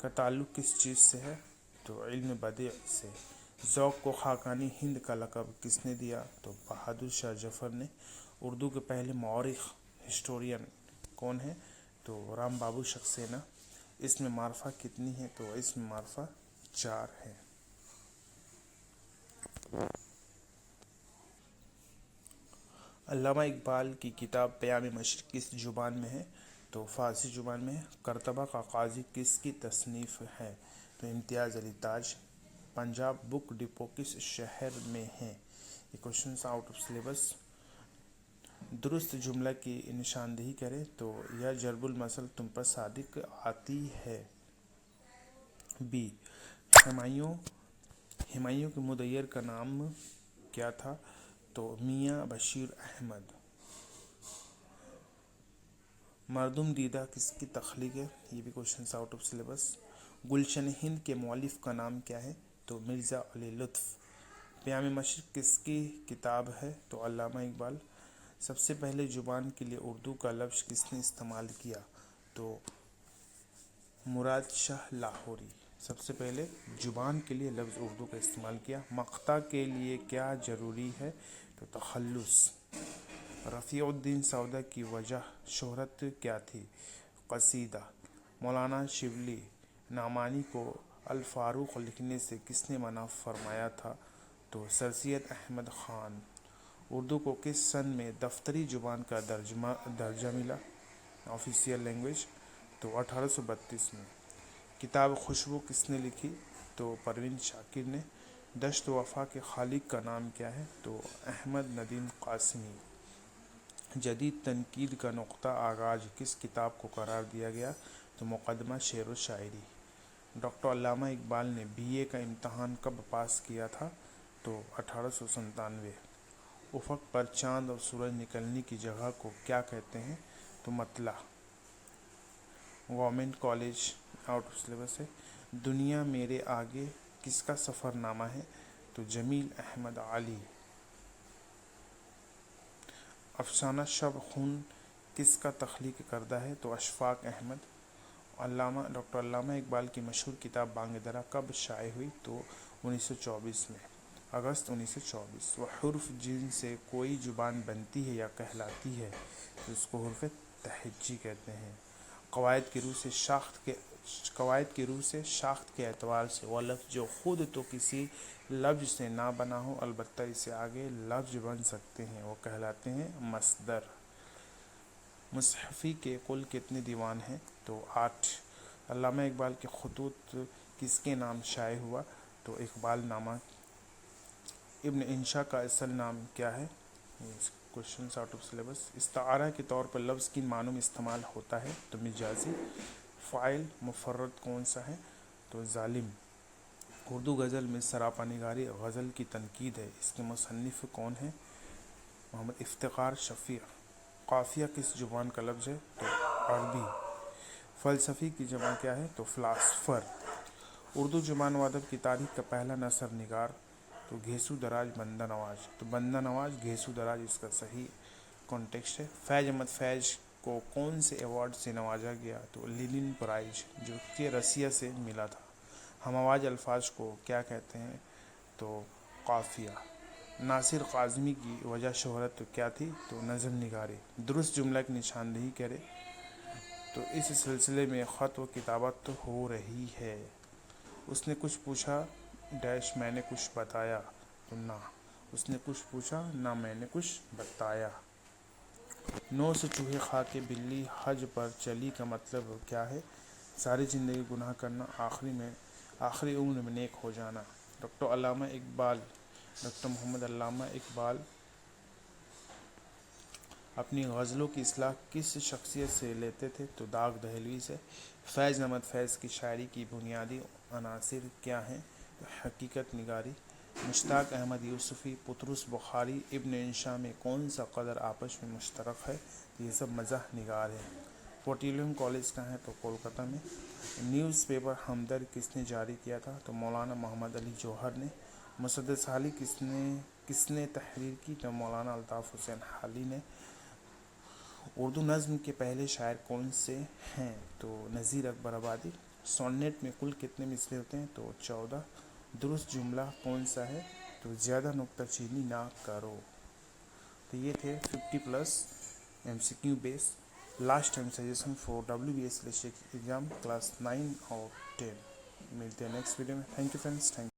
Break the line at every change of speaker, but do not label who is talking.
کا تعلق کس چیز سے ہے؟ تو علم بدیع سے۔ ذوق کو خاقانی ہند کا لقب کس نے دیا؟ تو بہادر شاہ ظفر نے۔ اردو کے پہلے مورخ ہسٹورین کون ہے؟ تو رام بابو سکسینہ۔ اس میں معرفہ کتنی ہے؟ تو اس میں معرفہ 4 ہے۔ علامہ اقبال کی کتاب پیام مشرق کس زبان میں ہے؟ تو فارسی زبان میں ہے۔ کرتبہ کا قاضی کس کی تصنیف ہے؟ تو امتیاز علی تاج۔ پنجاب بک ڈپو کس شہر میں ہے؟ یہ کوشچنس آؤٹ آف سلیبس۔ درست جملہ کی نشاندہی کریں۔ تو یا ضرب المثل تم پر صادق آتی ہے۔ بی، ہمایوں کے مدیر کا نام کیا تھا؟ تو میاں بشیر احمد۔ مردم دیدہ کس کی تخلیق ہے؟ یہ بھی کوشچنس آؤٹ آف سلیبس۔ گلشن ہند کے مؤلف کا نام کیا ہے؟ تو مرزا علی لطف۔ پیام مشرق کس کی کتاب ہے؟ تو علامہ اقبال۔ سب سے پہلے زبان کے لیے اردو کا لفظ کس نے استعمال کیا؟ تو مراد شاہ لاہوری۔ سب سے پہلے زبان کے لیے لفظ اردو کا استعمال کیا۔ مقطع کے لیے کیا ضروری ہے؟ تو تخلص۔ رفیع الدین سودا کی وجہ شہرت کیا تھی؟ قصیدہ۔ مولانا شبلی نعمانی کو الفاروق لکھنے سے کس نے منع فرمایا تھا؟ تو سر سید احمد خان۔ اردو کو کس سن میں دفتری زبان کا درجہ ملا؟ Official language. تو 1832 میں۔ کتاب خوشبو کس نے لکھی؟ تو پروین شاکر نے۔ دشت وفا کے خالق کا نام کیا ہے؟ تو احمد ندیم قاسمی۔ جدید تنقید کا نقطہ آغاز کس کتاب کو قرار دیا گیا؟ تو مقدمہ شعر و شاعری۔ ڈاکٹر علامہ اقبال نے BA کا امتحان کب پاس کیا تھا؟ تو 1897۔ افق پر چاند اور سورج نکلنے کی جگہ کو کیا کہتے ہیں؟ تو مطلع۔ Government college out of syllabus ہے۔ دنیا میرے آگے کس کا سفر نامہ ہے؟ تو جمیل احمد علی۔ افسانہ شب خون کس کا تخلیق کردہ ہے؟ تو اشفاق احمد۔ ڈاکٹر علامہ اقبال کی مشہور کتاب بانگ درا کب شائع ہوئی؟ تو 1924 میں، اگست 1924۔ وہ حرف جن سے کوئی زبان بنتی ہے یا کہلاتی ہے تو اس کو حرف تہجی کہتے ہیں۔ قواعد کی روح سے شاخت کے اعتبار سے وہ لفظ جو خود تو کسی لفظ سے نہ بنا ہو البتہ اس سے آگے لفظ بن سکتے ہیں وہ کہلاتے ہیں مصدر۔ مصحفی کے کل کتنے دیوان ہیں؟ تو 8۔ علامہ اقبال کے خطوط کس کے نام شائع ہوا؟ تو اقبال نامہ۔ ابن انشا کا اصل نام کیا ہے؟ Questions out of syllabus. استعارہ کے طور پر لفظ کن معنوں میں استعمال ہوتا ہے؟ تو مجازی۔ فاعل مفرد کون سا ہے؟ تو ظالم۔ اردو غزل میں سراپا نگاری غزل کی تنقید ہے، اس کے مصنف کون ہیں؟ محمد افتخار شفیع۔ قافیہ کس زبان کا لفظ ہے؟ تو عربی۔ فلسفی کی جمع کیا ہے؟ تو فلاسفر۔ اردو زبان و ادب کی تاریخ کا پہلا نثر نگار؟ تو گھیسو دراج بندہ نواز۔ تو بندہ نواز گھیسو دراج اس کا صحیح کانٹیکسٹ ہے۔ فیض احمد فیض کو کون سے ایوارڈ سے نوازا گیا؟ تو لینن پرائز جو کہ رشیا سے ملا تھا۔ ہم آواز الفاظ کو کیا کہتے ہیں؟ تو قافیہ۔ ناصر کاظمی کی وجہ شہرت کیا تھی؟ تو نظم نگاری۔ درست جملہ کی نشاندہی کرے۔ تو اس سلسلے میں خط و کتابت ہو رہی ہے۔ اس نے کچھ پوچھا ڈیش میں نے کچھ بتایا۔ تو نہ اس نے کچھ پوچھا نہ میں نے کچھ بتایا۔ 9 سے چوہے کھا کے بلی حج پر چلی کا مطلب کیا ہے؟ ساری زندگی گناہ کرنا، آخری عمر میں نیک ہو جانا۔ ڈاکٹر علامہ اقبال، ڈاکٹر محمد علامہ اقبال اپنی غزلوں کی اصطلاح کس شخصیت سے لیتے تھے؟ تو داغ دہلوی سے۔ فیض احمد فیض کی شاعری کی بنیادی عناصر کیا ہیں؟ تو حقیقت نگاری۔ مشتاق احمد یوسفی، پطرس بخاری، ابن انشا میں کون سا قدر آپس میں مشترک ہے؟ تو یہ سب مزاح نگار ہے۔ پورٹیلیم کالج کہاں ہے؟ تو کولکتہ میں۔ نیوز پیپر ہمدرد کس نے جاری کیا تھا؟ تو مولانا محمد علی جوہر نے۔ مسدس حالی کس نے تحریر کی؟ تو مولانا الطاف حسین حالی نے۔ اردو نظم کے پہلے شاعر کون سے ہیں؟ تو نذیر اکبر آبادی۔ سونیٹ میں کل کتنے مصرے ہوتے ہیں؟ تو 14۔ درست جملہ کون سا ہے؟ تو زیادہ نکتہ چینی نہ کرو۔ تو یہ تھے 50+ MCQ base last time suggestion for WBS exam class 9 اور 10۔ ملتے ہیں نیکسٹ ویڈیو میں۔ Thank you friends, thank you.